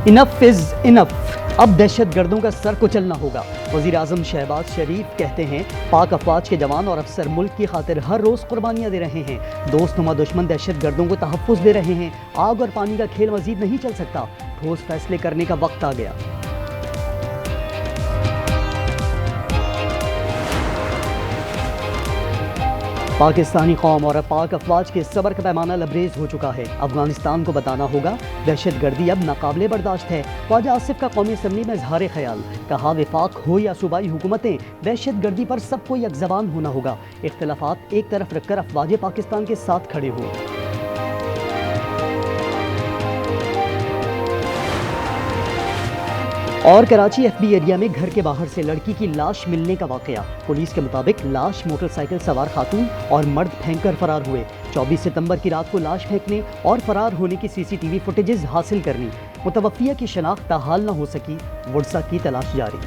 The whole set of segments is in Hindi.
इनफ इज इनफ, अब दहशत गर्दों का सर कुचलना होगा। वजीर आजम शहबाज शरीफ कहते हैं पाक अफवाज के जवान और अफसर मुल्क की खातिर हर रोज कुर्बानियां दे रहे हैं। दोस्त नुमा दुश्मन दहशत गर्दों को तहफ्फुज दे रहे हैं। आग और पानी का खेल मजीद नहीं चल सकता, ठोस फैसले करने का वक्त आ गया। पाकिस्तानी कौम और पाक अफवाज के सब्र का पैमाना लबरेज हो चुका है। अफगानिस्तान को बताना होगा दहशत गर्दी अब नाकाबिले बर्दाश्त है। ख्वाजा आसिफ का कौमी असम्बली में इजहार ख्याल, कहा विफाक हो या सूबाई हुकूमतें, दहशत गर्दी पर सबको एक ज़बान होना होगा। इख्तलाफात एक तरफ रखकर अफवाज पाकिस्तान के साथ खड़े हों। और कराची एफबी एरिया में घर के बाहर से लड़की की लाश मिलने का वाकया। पुलिस के मुताबिक लाश मोटरसाइकिल सवार खातून और मर्द फेंककर फरार हुए। 24 सितंबर की रात को लाश फेंकने और फरार होने की सीसीटीवी फुटेजेस हासिल करनी। मुतवफ़िया की शनाख्त ताहाल न हो सकी, वुरसा की तलाश जारी।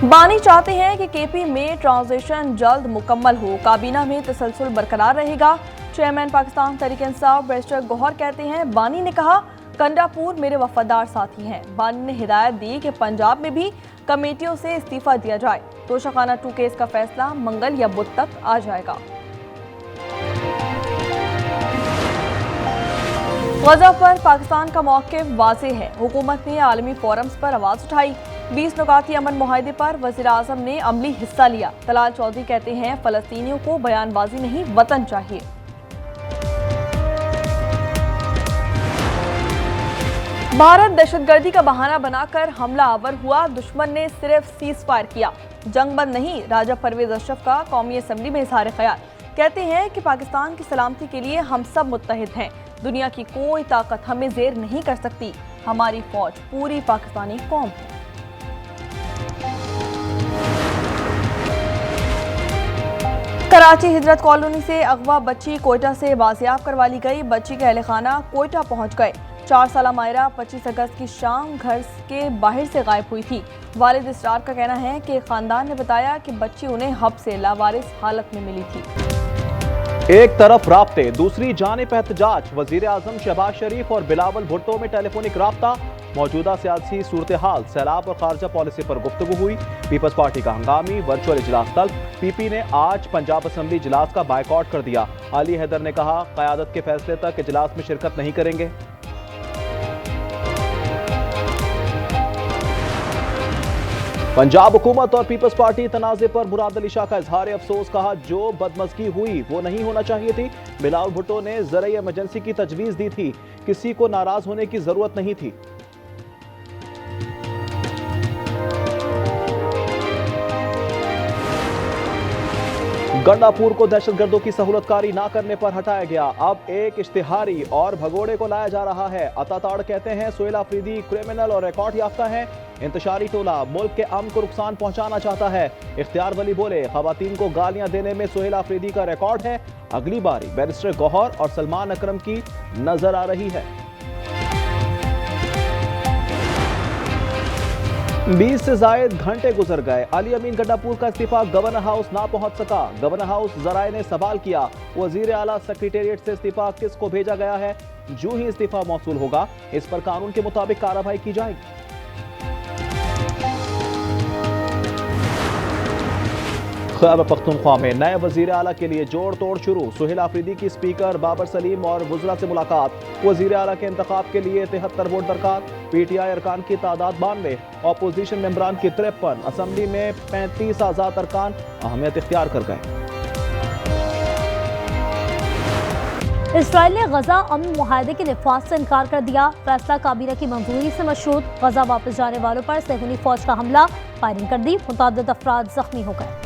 बानी चाहते हैं कि केपी में ट्रांजिशन जल्द मुकम्मल हो, काबीना में तसलसल बरकरार रहेगा। चेयरमैन पाकिस्तान तहरीक इंसाफ बैरिस्टर गौहर कहते हैं बानी ने कहा कंडापुर मेरे वफादार साथी हैं। बानी ने हिदायत दी कि पंजाब में भी कमेटियों से इस्तीफा दिया जाए। तोशाखाना 2 केस का फैसला मंगल या बुध तक आ जाएगा। गजा पर पाकिस्तान का मौक़िफ़ वाज़ेह है। हुकूमत ने आलमी फोरम्स पर आवाज़ उठाई। 20 नुकाती अमन मुआहदे पर वज़ीर आज़म ने अमली हिस्सा लिया। तलाल चौधरी कहते हैं फ़लस्तीनियों को बयानबाजी नहीं, वतन चाहिए। भारत दहशतगर्दी का बहाना बनाकर हमला आवर हुआ, दुश्मन ने सिर्फ सीज फायर किया, जंग बंद नहीं। राजा परवेज अशरफ का कौमी असम्बली में इजहार ख्याल, कहते हैं कि पाकिस्तान की सलामती के लिए हम सब मुत्तहिद हैं। दुनिया की कोई ताकत हमें जेर नहीं कर सकती। हमारी फौज पूरी पाकिस्तानी कौम है। कराची हिजरत कॉलोनी से अगवा बच्ची कोयटा से बाजियाब करवा ली गई। बच्ची के अहले खाना कोयटा पहुंच गए। 4 साला मायरा 25 अगस्त की शाम घर के बाहर से गायब हुई थी। वालिद इसरार का कहना है कि खानदान ने बताया कि बच्ची उन्हें हब से लावारिस हालत में मिली थी। एक तरफ राब्ते, दूसरी जानिब एहतजाज। वजीर आजम शहबाज शरीफ और बिलावल भुट्टो में टेलीफोनिक राब्ता। मौजूदा सियासी सूरत हाल, सैलाब और खारजा पॉलिसी पर गुफ्तगू हुई। पीपल्स पार्टी का हंगामी वर्चुअल इजलास तल्ब। पीपी ने आज पंजाब असम्बली इजलास का बायकॉट कर दिया। अली हैदर ने कहा क़यादत के फैसले तक इजलास में शिरकत नहीं करेंगे। पंजाब हुकूमत और पीपल्स पार्टी तनाज़े पर मुराद अली शाह का इजहार अफसोस, कहा जो बदमज़गी हुई वो नहीं होना चाहिए थी। बिलावल भुट्टो ने ज़राए इमरजेंसी की तजवीज़ दी थी, किसी को नाराज होने की जरूरत नहीं थी। गंडापुर को दहशतगर्दों की सहूलतकारी ना करने पर हटाया गया। अब एक इश्तिहारी और भगोड़े को लाया जा रहा है। अताताड़ कहते हैं सोहेल अफरीदी क्रिमिनल और रिकॉर्ड याफ्ता है। इंतशारी टोला मुल्क के अमन को नुकसान पहुंचाना चाहता है। इख्तियार वली बोले खवातीन को गालियां देने में सोहेल अफरीदी का रिकॉर्ड है। अगली बारी बैरिस्टर गौहर और सलमान अकरम की नजर आ रही है। 20 से जायद घंटे गुजर गए। अली अमीन गंडापुर का इस्तीफा गवर्नर हाउस ना पहुंच सका। गवर्नर हाउस जराए ने सवाल किया वजीर आला सेक्रेटेरिएट से इस्तीफा किसको भेजा गया है। जो ही इस्तीफा मौसूल होगा इस पर कानून के मुताबिक कार्रवाई की जाएगी। खैबर पख्तूनख्वा में नए वजीर आला के लिए जोड़ तोड़ शुरू। सोहेल अफरीदी की स्पीकर बाबर सलीम और वज़रा से मुलाकात। वजीर आला के इंतखाब के लिए 73 वोट दरकार। पीटीआई अरकान की तादाद 92, अपोजिशन मेंबरान की 53। असम्बली में 35 आज़ाद अरकान अहमियत इख्तियार कर गए। इसराइल ने गजा अमन मुआहदे के नफाज से इनकार कर दिया। फैसला काबीना की मंजूरी से मशरूत। गजा वापस जाने वालों पर सहूनी फौज का हमला, फायरिंग कर दी, मुतअद्दिद अफराद जख्मी हो गए।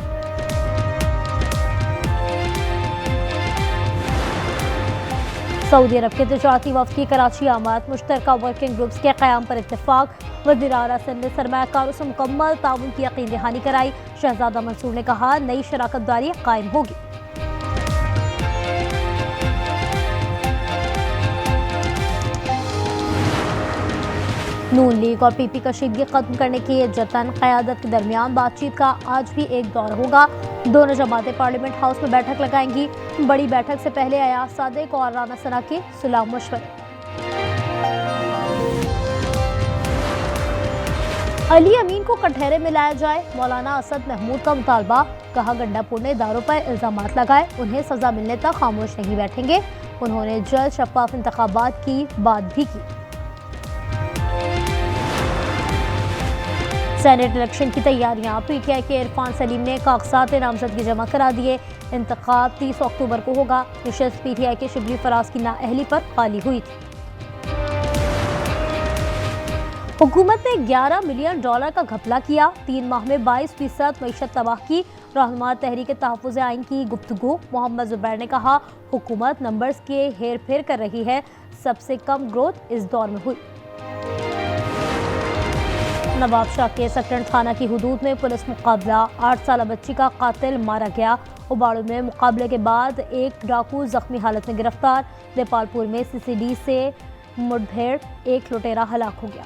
सऊदी अरब के तिजारती वफ़द की कराची आमद, मुश्तरका वर्किंग ग्रुप्स के क़याम पर इत्तेफाक। वज़ीर आला सिंध ने सरमायाकारों से मुकम्मल ताउन की यकीन दहानी कराई। शहजादा मंसूर ने कहा नई शराकत दारी कायम होगी। नून लीग और पीपी कशीदगी खत्म करने की जतन क़यादत के दरमियान बातचीत का आज भी एक दौर होगा। दोनों जमातें पार्लियामेंट हाउस में बैठक लगाएंगी। बड़ी बैठक से पहले अयाज सादिक और राना सना के सुलह मशवरे। अली अमीन को कटहरे में लाया जाए, मौलाना असद महमूद का मुतालबा। कहा गंडापुर ने दारों पर इल्जामात लगाए, उन्हें सजा मिलने तक खामोश नहीं बैठेंगे। उन्होंने जल्द शफाफ इंतखाबात की बात भी की। सेनेट इलेक्शन की तैयारियां। पीटीआई के इरफान सलीम ने कागजात नामजदगी जमा करा दिए। इंतखाब 30 अक्टूबर को होगा। नशिस्त पीटीआई के शिबली फराज की नाअहली पर खाली हुई थी। हुकूमत ने $11 मिलियन का घपला किया। 3 माह में 22% मईशत तबाह की। रहनुमा तहरीक तहफ़्फ़ुज़ आइन की गुफ्तगू। मोहम्मद जुबैर ने कहा हुकूमत नंबर्स के हेर फेर कर रही है, सबसे कम ग्रोथ इस दौर में हुई। नवाब शाह के सकरन थाना की हुदूद में पुलिस मुकाबला। 8 साल बच्ची का कातिल मारा गया। उबाड़ू में मुकाबले के बाद एक डाकू जख्मी हालत में गिरफ्तार। नेपालपुर में सीसीडी से मुठभेड़, एक लुटेरा हलाक हो गया।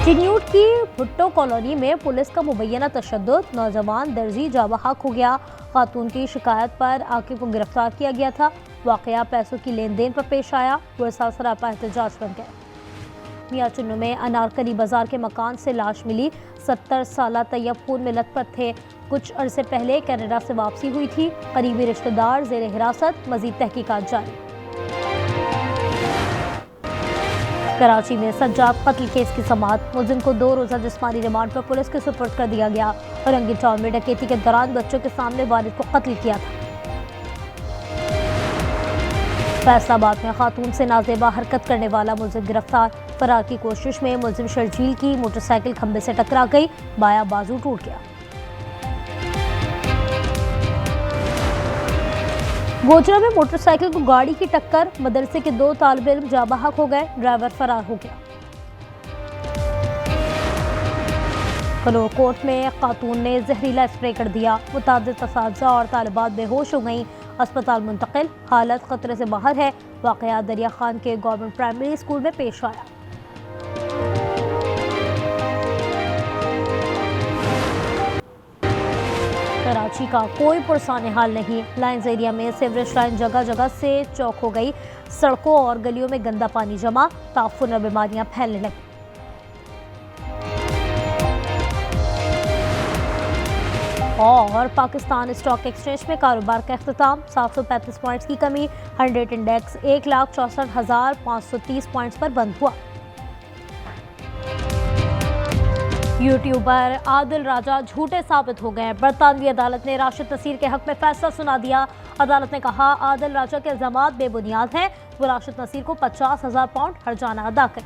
चिन्यूट की भुट्टो कॉलोनी में पुलिस का मुबैना तशद्दुद। नौजवान दर्जी जाबहक हो गया। खातून की शिकायत पर आकिब को गिरफ्तार किया गया था। वाकया पैसों की लेन देन पर पेश आया। पुरसा सरापा एहतजाज बन गया। मियां चुन्नू में अनारकली बाजार के मकान से लाश मिली। 70 साल तैयब खून में लथपथ थे। कुछ अरसे पहले कनाडा से वापसी हुई थी। करीबी रिश्तेदार जेर हिरासत। मजीद तहकीकात जारी। कराची में सज्जाद कत्ल केस की समाअत। मुलजिम को 2 रोज़ा जिस्मानी रिमांड पर पुलिस के सुपुर्द कर दिया गया। औरंगी टाउन में डकैती के दौरान बच्चों के सामने वालिद को कत्ल किया था। फैसलाबाद में खातून से नाजेबा हरकत करने वाला मुलजिम गिरफ्तार। फरार की कोशिश में मुलजिम शर्जील की मोटरसाइकिल खंबे से टकरा गई। बाया बाजू टूट गया। गोजरा में मोटरसाइकिल को गाड़ी की टक्कर। मदरसे के 2 तालिब इल्म जाबहक हो गए। ड्राइवर फरार हो गया। कलोकोट में खातून ने जहरीला स्प्रे कर दिया। मुतादिद असातिज़ा और तालिबात बेहोश हो गईं। अस्पताल मुंतकिल। हालत खतरे से बाहर है। वाक़या दरिया खान के गवर्नमेंट प्राइमरी स्कूल में पेश आया। कराची का कोई पुरसाने हाल नहीं। लाइन्स एरिया में सीवरेज लाइन जगह जगह से चौक हो गई। सड़कों और गलियों में गंदा पानी जमा। ताफुन और बीमारियां फैलने लगी। और पाकिस्तान स्टॉक एक्सचेंज में कारोबार का अख्तिताम। 735 पॉइंट्स की कमी। 100 इंडेक्स 1,64,530 पॉइंट्स पर बंद हुआ। यूट्यूबर आदिल राजा झूठे साबित हो गए। बरतानवी अदालत ने राशिद नसीर के हक में फैसला सुना दिया। अदालत ने कहा आदिल राजा के इल्जामात बेबुनियाद हैं। वो राशिद नसीर को 50,000 पाउंड हर्जाना अदा करें।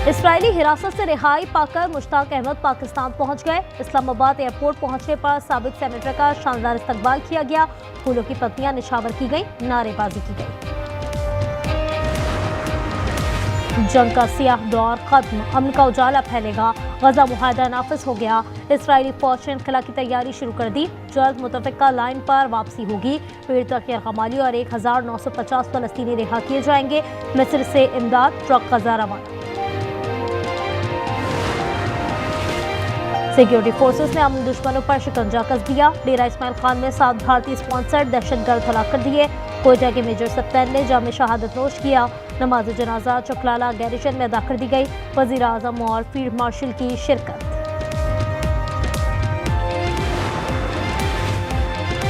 इस्राइली हिरासत से रिहाई पाकर मुश्ताक अहमद पाकिस्तान पहुंच गए। इस्लामाबाद एयरपोर्ट पहुंचने पर साबिक सेनेटर का शानदार इस्तकबाल किया गया। फूलों की पत्तियां निशावर की गई, नारेबाजी की गई। जंग का सियाह दौर खत्म। अमन का उजाला फैलेगा। गजा मुआहदा नाफिज हो गया। इस्राइली फौज ने इनखला की तैयारी शुरू कर दी। जल्द मुतफिका लाइन पर वापसी होगी। पीड़ितों की रकमाली और 1950 फलस्तीनी रिहा किए जाएंगे। मिस्र से इमदाद ट्रक गजा रवाना। सिक्योरिटी फोर्सेस ने अमन दुश्मनों पर शिकंजा कस दिया। डेरा इस्माइल खान में 7 भारतीय स्पॉन्सर्ड दहशतगर्द हलाक कर दिए। कोयटा के मेजर सप्तैन ने जाम शहादत नोश किया। नमाज जनाजा चकलाला गैरिशन में अदा कर दी गई। वजीर आजम और फील्ड मार्शल की शिरकत।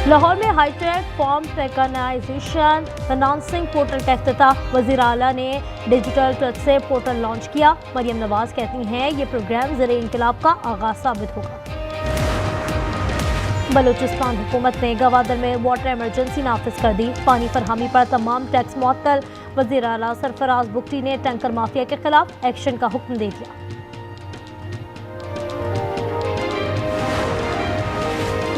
लाहौर में hi tech farm mechanisation financing portal का इफ्तिताह। वजीर आला ने डिजिटल टच से पोर्टल लॉन्च किया। मरियम नवाज कहती हैं ये प्रोग्राम ज़रिए इंकलाब का आगाज साबित होगा। बलूचिस्तान हुकूमत ने गवादर में वाटर इमरजेंसी नाफिज कर दी। पानी फरहमी पर तमाम टैक्स मुअत्तल। वज़ीर आला सरफराज बुगटी ने टैंकर माफिया के खिलाफ एक्शन का हुक्म दे दिया।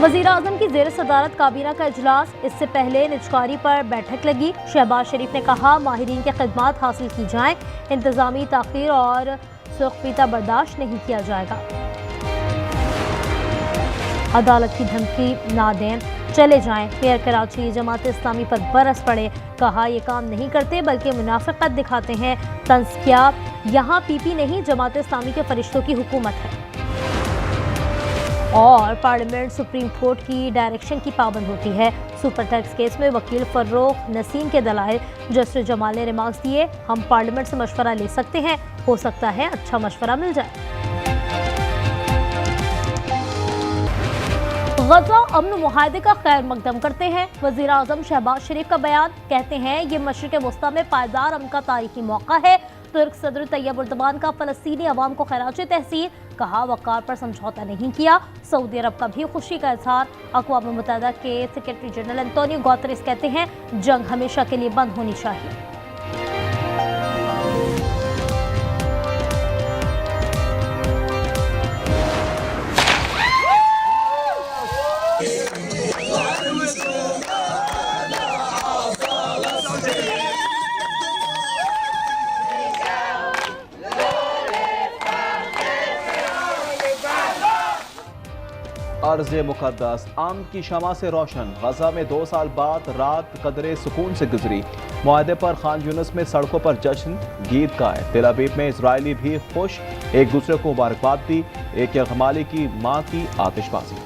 वज़ीर आज़म की ज़ेर सदारत काबीना का इजलास। इससे पहले निजकारी पर बैठक लगी। शहबाज शरीफ ने कहा माहिरीन के खिदमात हासिल की जाएं। इंतजामी ताख़ीर और सुख्फीता बर्दाश्त नहीं किया जाएगा। अदालत की धमकी ना दें। चले जाएं। मेयर कराची जमात इस्लामी पर बरस पड़े, कहा ये काम नहीं करते बल्कि मुनाफिकत दिखाते हैं। तंज किया, यहाँ पीपी नहीं जमात इस्लामी के फरिश्तों की हुकूमत है। और पार्लियामेंट सुप्रीम कोर्ट की डायरेक्शन की पाबंद होती है। सुपर टैक्स केस में वकील फर्रुख नसीम के दलाइल जस्टिस जमाल ने रिमार्क्स दिए, हम पार्लियामेंट से मशवरा ले सकते हैं, हो सकता है अच्छा मशवरा मिल जाए। गजा अमन मुआहदे का खैर मकदम करते हैं। वज़ीर आज़म शहबाज शरीफ का बयान, कहते हैं ये मशरिक़ वस्ता में पायदार अमन का तारीखी मौका है। तुर्क सदर तैयब उर्दबान का फ़लस्तीनी अवाम को खैराज तहसीन, कहा वक़ार पर समझौता नहीं किया। सऊदी अरब का भी खुशी का इजहार। अक़वाम मुत्तहिदा के सेक्रेटरी जनरल एंटोनियो गुतेरेस कहते हैं जंग हमेशा के लिए बंद होनी चाहिए। अर्ज़ मुक़द्दस आम की शमा से रोशन। गजा में 2 साल बाद रात कदरे सुकून से गुजरी। मुआहदे पर खान यूनुस में सड़कों पर जश्न, गीत गाए। तेल अवीव में इजरायली भी खुश, एक दूसरे को मुबारकबाद दी। एक यगमाली की मां की आतिशबाजी।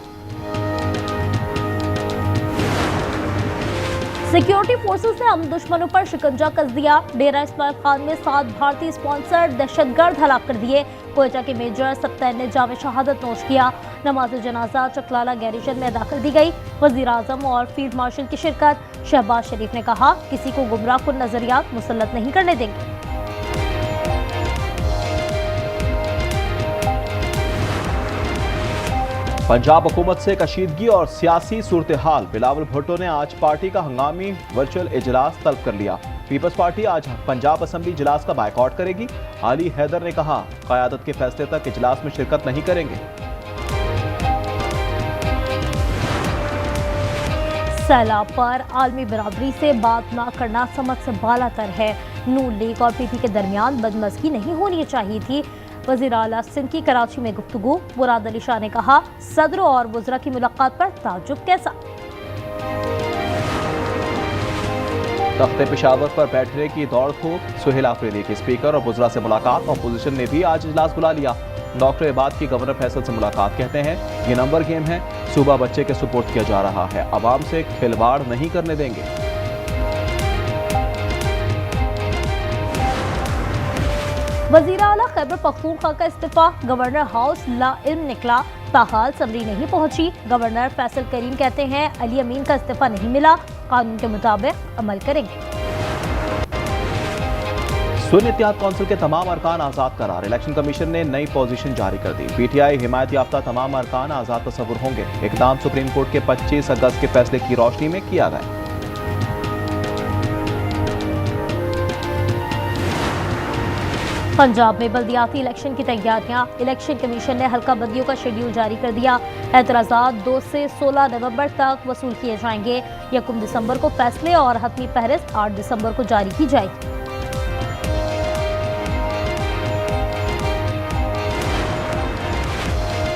सिक्योरिटी फोर्सेस ने हम दुश्मनों पर शिकंजा कस दिया। डेरा इस्माइल खान में 7 भारतीय स्पॉन्सर्ड दहशतगर्द हलाक कर दिए। कोयटा के मेजर सत्तर ने जाम शहादत नोश किया। नमाज जनाजा चकलाला गैरिजन में अदा कर दी गई। वज़ीर आज़म और फील्ड मार्शल की शिरकत। शहबाज शरीफ ने कहा किसी को गुमराह कुन नजरियात मुसल्लत नहीं करने देंगे। पंजाब हुकूमत से कशीदगी और सियासी सूरत हाल। बिलावल भुट्टो ने आज पार्टी का हंगामी वर्चुअल इजलास तलब कर लिया। पीपल्स पार्टी आज पंजाब असम्बली इजलास का बायकॉट करेगी। अली हैदर ने कहा क़यादत के फैसले तक इजलास में शिरकत नहीं करेंगे। सैलाब पर आलमी बराबरी से बात ना करना समझ से बालातर है। नून लीग और पीपी के दरमियान बदमज़गी नहीं होनी चाहिए थी। वज़ीर आला सिंध की कराची में गुफ्तगू। मुराद अली शाह ने कहा सदर और वज़रा की मुलाकात पर ताज्जुब कैसा। तख्ते पेशावर पर बैठने की दौड़ को सुहेल आफरीदी की स्पीकर और वज़रा से मुलाकात। अपोजिशन ने भी आज इजलास बुला लिया। डॉक्टर इबाद की गवर्नर फैसल से मुलाकात। कहते हैं ये नंबर गेम है, सूबा बच्चे के सुपुर्द किया जा रहा है, अवाम से खिलवाड़ नहीं करने देंगे। वज़ीर आला खैबर पख्तूनख्वा का इस्तीफा। गवर्नर हाउस ला इल्म निकला, ताहाल समरी नहीं पहुंची। गवर्नर फैसल करीम कहते हैं अली अमीन का इस्तीफा नहीं मिला, कानून के मुताबिक अमल करेंगे। सुन्नी इत्तेहाद कौंसिल के तमाम अरकान आज़ाद करार। इलेक्शन कमीशन ने नई पोजीशन जारी कर दी। पीटीआई हिमायत याफ्ता तमाम अरकान आज़ाद तस्वुर होंगे। इक़दाम सुप्रीम कोर्ट के 25 अगस्त के फैसले की रोशनी में किया गया। पंजाब में बल्दियाती इलेक्शन की तैयारियां। इलेक्शन कमीशन ने हल्का बंदियों का शेड्यूल जारी कर दिया। एतराज़ात 2 से 16 नवंबर तक वसूल किए जाएंगे। 1 दिसंबर को फैसले और हतमी फहरिस्त 8 दिसंबर को जारी की जाएगी।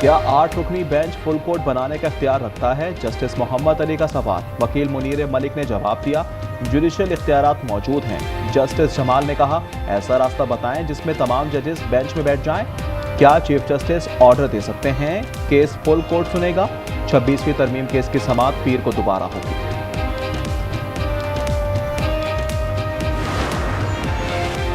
क्या 8 रुकनी बेंच फुल कोर्ट बनाने का इख्तियार रखता है? जस्टिस मोहम्मद अली का सवाल। वकील मुनीर मलिक ने जवाब दिया जुडिशल इख्तियारात मौजूद हैं। जस्टिस जमाल ने कहा ऐसा रास्ता बताएं जिसमें तमाम जजेस बेंच में बैठ जाएं। क्या चीफ जस्टिस ऑर्डर दे सकते हैं? केस फुल कोर्ट सुनेगा। 26वीं तरमीम केस की समाअत पीर को दोबारा होगी।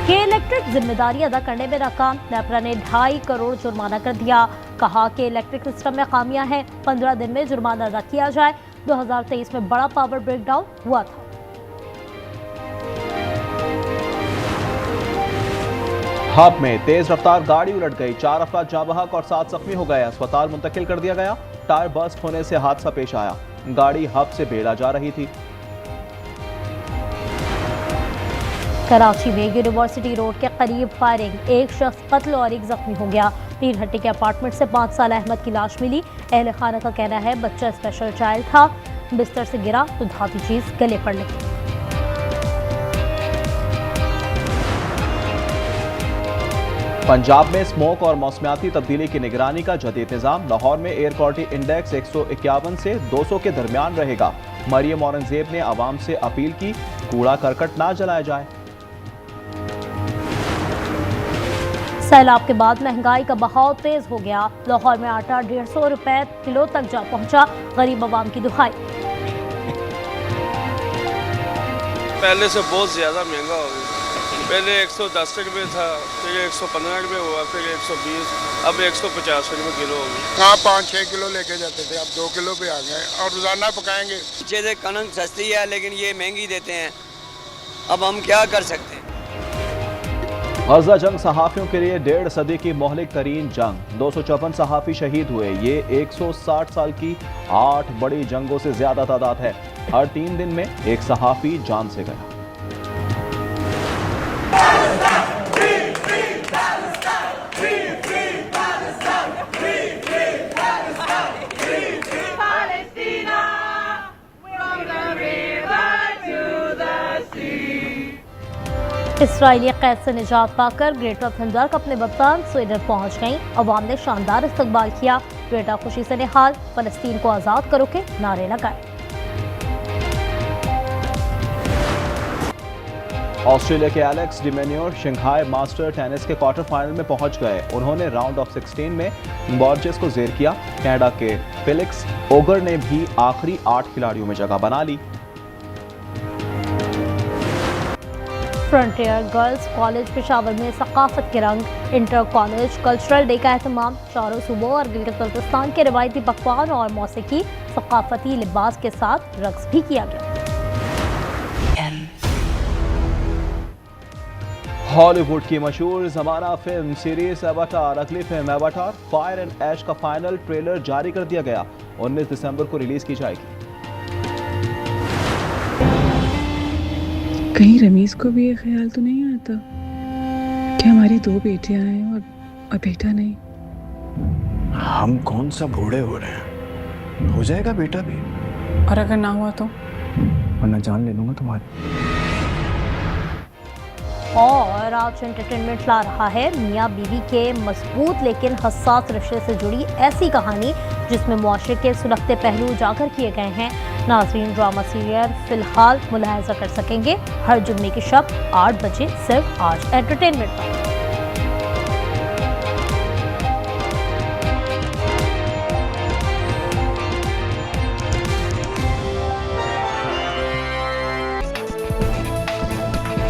के इलेक्ट्रिक जिम्मेदारी अदा करने में नाकाम। नेपरा ने 2.5 करोड़ जुर्माना कर दिया। कहा कि इलेक्ट्रिक सिस्टम में खामियां हैं, 15 दिन में जुर्माना अदा किया जाए। 2023 में बड़ा पावर ब्रेकडाउन हुआ था। हब में तेज रफ्तार गाड़ी उलट गई। 4 अफराद जाँ बहक और 7 जख्मी हो गए। अस्पताल मुंतकिल कर दिया गया। टायर बस्ट होने से हादसा पेश आया। गाड़ी हब से बेला जा रही थी। कराची में यूनिवर्सिटी रोड के करीब फायरिंग। एक शख्स कत्ल और एक जख्मी हो गया। तीन हट्टी के अपार्टमेंट से 5 साल अहमद की लाश मिली। अहले खाना का कहना है बच्चा स्पेशल चाइल्ड था, बिस्तर से गिरा तो धातु चीज गले पड़ लगी। पंजाब में स्मोक और मौसमियाती तब्दीली की निगरानी का जदीद निज़ाम। लाहौर में एयर क्वालिटी इंडेक्स 151 से 200 के दरमियान रहेगा। मरियम औरंगजेब ने आवाम से अपील की, कूड़ा करकट ना जलाया जाए। सैलाब के बाद महंगाई का बहाव तेज हो गया। लाहौर में आटा 150 रुपए किलो तक जा पहुंचा। गरीब आवाम की दुहाई। पहले से बहुत ज़्यादा महंगा हो गया। पहले 110 रुपये था, फिर 115 रुपये हुआ, फिर 120, अब 150 रुपये किलो हो गया। हाँ 5-6 किलो लेके जाते थे, अब 2 किलो पे आ गए और रोजाना पकाएंगे। पीछे से कनक सस्ती है लेकिन ये महंगी देते हैं, अब हम क्या कर सकते हैं। गजा जंग सहाफ़ियों के लिए 1.5 सदी की मोहलिक तरीन जंग। 254 सहाफ़ी शहीद हुए। ये 160 साल की 8 बड़ी जंगों से ज्यादा तादाद है। हर 3 दिन में एक सहाफ़ी जान से गया। इसराइली कैद से निजात पाकर ग्रेटा थंडर्क अपने वतन स्वीडन पहुंच गईं। अवाम ने शानदार इस्तकबाल किया। ग्रेटा खुशी से निहाल, फलस्तीन को आज़ाद करो के नारे लगाए। ऑस्ट्रेलिया के एलेक्स डिमेन्योर शंघाई मास्टर टेनिस के क्वार्टर फाइनल में पहुंच गए। उन्होंने राउंड ऑफ 16 में बॉर्जेस को जेर किया। कनाडा के फेलिक्स ओगर ने भी आखिरी 8 खिलाड़ियों में जगह बना ली। फ्रंटियर गर्ल्स कॉलेज पेशावर में सकाफत के रंग। इंटर कॉलेज कल्चरल डे का एहतमाम। चारों सूबों और गिलगित बल्तिस्तान के रिवायती पकवान और मौसीकी सकाफती लिबास के साथ रक्स भी किया गया। हॉलीवुड की मशहूर ज़माना फिल्म सीरीज एवाटार, अगली फिल्म एवाटार फायर एंड ऐश का फाइनल ट्रेलर जारी कर दिया गया। 19 दिसंबर को रिलीज की जाएगी। कहीं रमीज को भी ये ख्याल तो नहीं आता कि हमारी 2 बेटियां हैं और बेटा नहीं। हम कौन सा बूढ़े हो रहे हैं, हो जाएगा बेटा भी। और अगर ना हुआ तो वरना जान ले लूंगा तुम्हारी। और आज एंटरटेनमेंट ला रहा है मियाँ बीवी के मजबूत लेकिन हसास रिश्ते से जुड़ी ऐसी कहानी जिसमें मुआशरे के सुलगते पहलू उजागर किए गए हैं। नाज़रीन, ड्रामा सीरियल फिलहाल मुलाहजा कर सकेंगे हर जुम्मे की शब 8 बजे सिर्फ आज एंटरटेनमेंट पर।